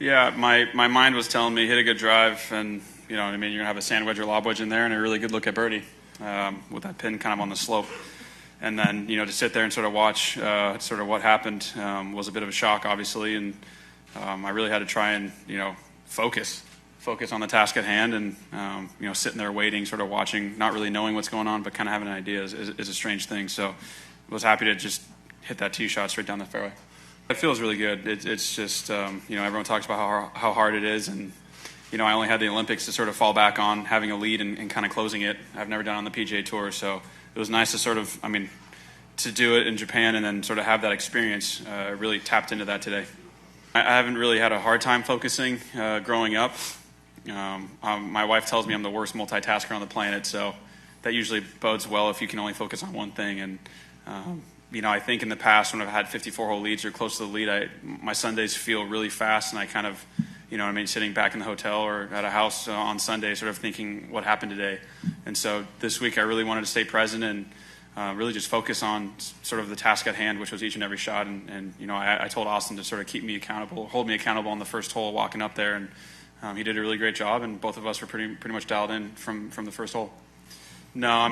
Yeah, my mind was telling me hit a good drive, and you know what I mean. You're gonna have a sand wedge or lob wedge in there, and a really good look at birdie with that pin kind of on the slope. And then to sit there and sort of watch sort of what happened was a bit of a shock, obviously, and I really had to try and focus on the task at hand, and sitting there waiting, sort of watching, not really knowing what's going on, but kind of having an idea is a strange thing. So I was happy to just hit that tee shot straight down the fairway. It feels really good. It's just everyone talks about how hard it is, and I only had the Olympics to sort of fall back on, having a lead and kind of closing it. I've never done it on the PGA Tour, so it was nice to sort of to do it in Japan and then sort of have that experience. Really tapped into that today. I haven't really had a hard time focusing growing up. My wife tells me I'm the worst multitasker on the planet, so that usually bodes well if you can only focus on one thing. And I think in the past when I've had 54-hole leads or close to the lead, my Sundays feel really fast, and I kind of, sitting back in the hotel or at a house on Sunday, sort of thinking what happened today. And so this week I really wanted to stay present and really just focus on sort of the task at hand, which was each and every shot. And I told Austin to sort of keep me accountable, hold me accountable on the first hole walking up there, and he did a really great job, and both of us were pretty much dialed in from the first hole. No,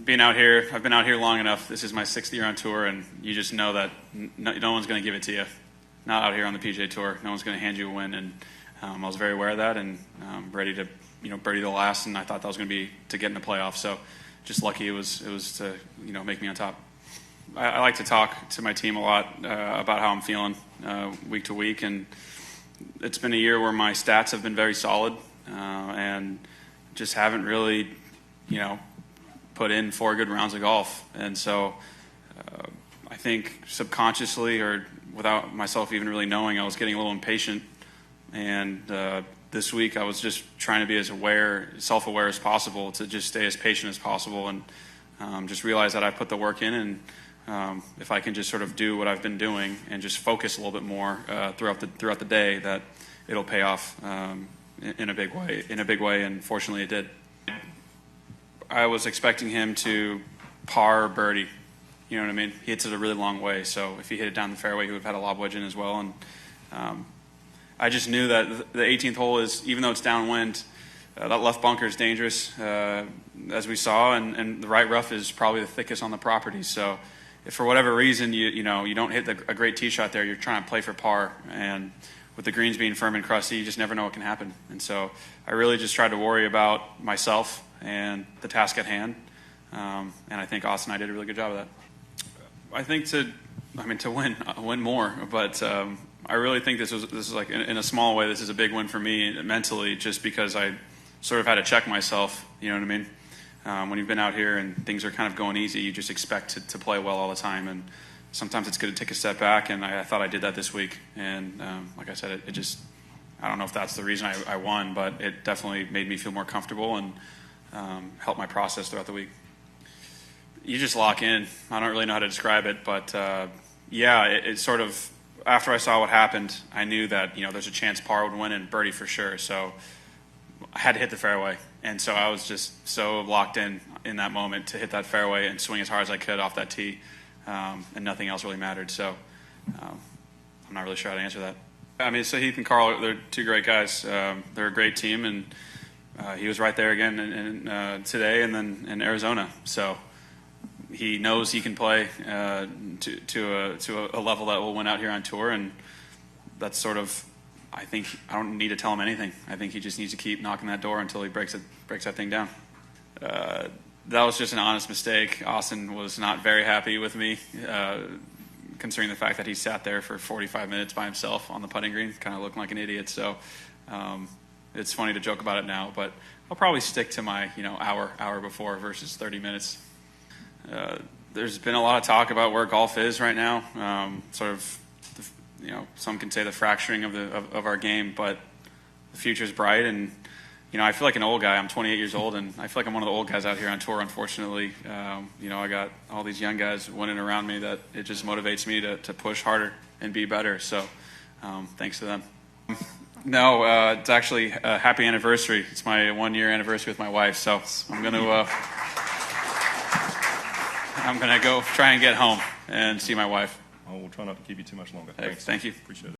being out here, I've been out here long enough. This is my 6th year on tour, and you just know that no one's going to give it to you. Not out here on the PGA Tour. No one's going to hand you a win, and I was very aware of that, and ready to birdie the last, and I thought that was going to be to get in the playoffs. So just lucky it was to make me on top. I like to talk to my team a lot about how I'm feeling week to week, and it's been a year where my stats have been very solid, and just haven't really put in 4 good rounds of golf. And so I think subconsciously, or without myself even really knowing, I was getting a little impatient. And this week I was just trying to be as self-aware as possible, to just stay as patient as possible, and just realize that I put the work in, and if I can just sort of do what I've been doing and just focus a little bit more throughout the day, that it'll pay off in a big way, and fortunately it did. I was expecting him to par birdie. You know what I mean? He hits it a really long way, so if he hit it down the fairway, he would have had a lob wedge in as well. And I just knew that the 18th hole is, even though it's downwind, that left bunker is dangerous, as we saw, and the right rough is probably the thickest on the property. So if for whatever reason you don't hit a great tee shot there, you're trying to play for par, and with the greens being firm and crusty, you just never know what can happen. And so I really just tried to worry about myself and the task at hand, and I think Austin and I did a really good job of that. I think to win more, but I really think this is like, in a small way, this is a big win for me mentally, just because I sort of had to check myself. You know what I mean? When you've been out here and things are kind of going easy, you just expect to play well all the time, and sometimes it's good to take a step back, and I thought I did that this week. And like I said, it just, I don't know if that's the reason I won, but it definitely made me feel more comfortable and helped my process throughout the week. You just lock in. I don't really know how to describe it, but yeah, it sort of, after I saw what happened, I knew that there's a chance par would win and birdie for sure. So I had to hit the fairway, and so I was just so locked in that moment to hit that fairway and swing as hard as I could off that tee, and nothing else really mattered. So I'm not really sure how to answer that. So Heath and Carl, they're 2 great guys. They're a great team, and he was right there again in today, and then in Arizona. So he knows he can play to a level that will win out here on tour, and that's sort of, I think, I don't need to tell him anything. I think he just needs to keep knocking that door until he breaks that thing down. That was just an honest mistake. Austin was not very happy with me, considering the fact that he sat there for 45 minutes by himself on the putting green, kind of looking like an idiot. So it's funny to joke about it now, but I'll probably stick to my hour before versus 30 minutes. There's been a lot of talk about where golf is right now. Sort of, some can say the fracturing of our game, but the future's bright. And I feel like an old guy. I'm 28 years old, and I feel like I'm one of the old guys out here on tour. Unfortunately, I got all these young guys winning around me that it just motivates me to push harder and be better. So, thanks to them. No, it's actually a happy anniversary. It's my 1-year anniversary with my wife, so I'm gonna go try and get home and see my wife. We'll try not to keep you too much longer. Hey, thank you. Appreciate it.